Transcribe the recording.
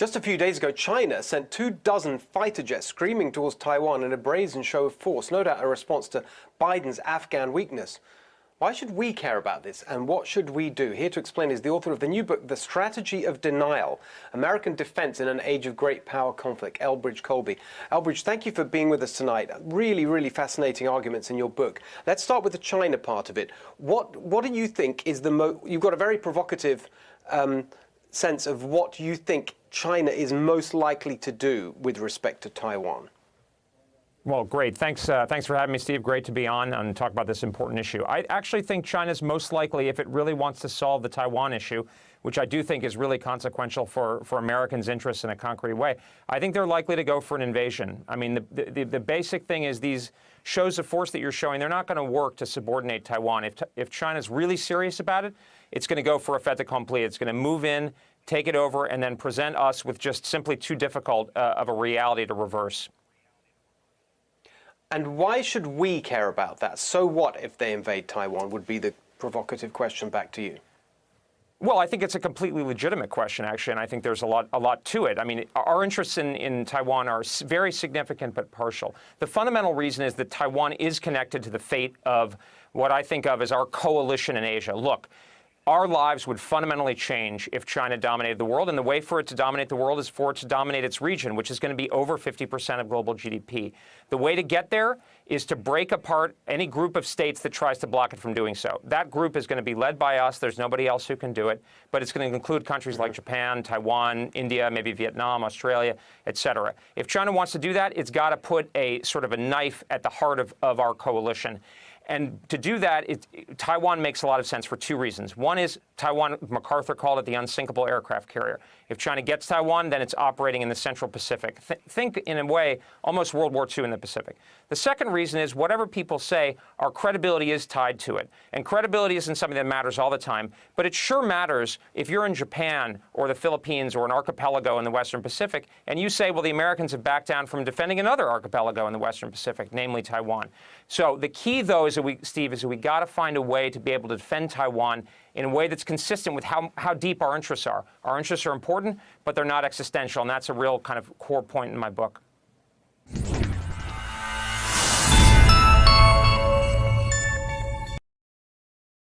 Just a few days ago, China sent 24 fighter jets screaming towards Taiwan in a brazen show of force, no doubt a response to Biden's Afghan weakness. Why should we care about this, and what should we do? Here to explain is the author of the new book, The Strategy of Denial, American Defense in an Age of Great Power Conflict, Elbridge Colby. Elbridge, thank you for being with us tonight. Really, really fascinating arguments in your book. Let's start with the China part of it. What do you think is you've got a very provocative sense of what you think China is most likely to do with respect to Taiwan. Well, great. Thanks for having me, Steve. Great to be on and talk about this important issue. I actually think China's most likely, if it really wants to solve the Taiwan issue, which I do think is really consequential for Americans' interests in a concrete way, I think they're likely to go for an invasion. I mean, the basic thing is these shows of force that you're showing, they're not going to work to subordinate Taiwan. If China's really serious about it, it's going to go for a fait accompli. It's going to move in, take it over, and then present us with just simply too difficult of a reality to reverse. And why should we care about that? So what if they invade Taiwan, would be the provocative question back to you. Well, I think it's a completely legitimate question, actually, and I think there's a lot to it. I mean, our interests in Taiwan are very significant but partial. The fundamental reason is that Taiwan is connected to the fate of what I think of as our coalition in Asia. Look, our lives would fundamentally change if China dominated the world, and the way for it to dominate the world is for it to dominate its region, which is going to be over 50% of global GDP. The way to get there is to break apart any group of states that tries to block it from doing so. That group is going to be led by us. There's nobody else who can do it, but it's going to include countries like Japan, Taiwan, India, maybe Vietnam, Australia, et cetera. If China wants to do that, it's got to put a sort of a knife at the heart of our coalition. And to do that, Taiwan makes a lot of sense for two reasons. One is Taiwan, MacArthur called it the unsinkable aircraft carrier. If China gets Taiwan, then it's operating in the Central Pacific. Think, in a way, almost World War II in the Pacific. The second reason is whatever people say, our credibility is tied to it. And credibility isn't something that matters all the time, but it sure matters if you're in Japan or the Philippines or an archipelago in the Western Pacific, and you say, well, the Americans have backed down from defending another archipelago in the Western Pacific, namely Taiwan. So the key, though, is that we got to find a way to be able to defend Taiwan in a way that's consistent with how deep our interests are. Our interests are important, but they're not existential, and that's a real kind of core point in my book.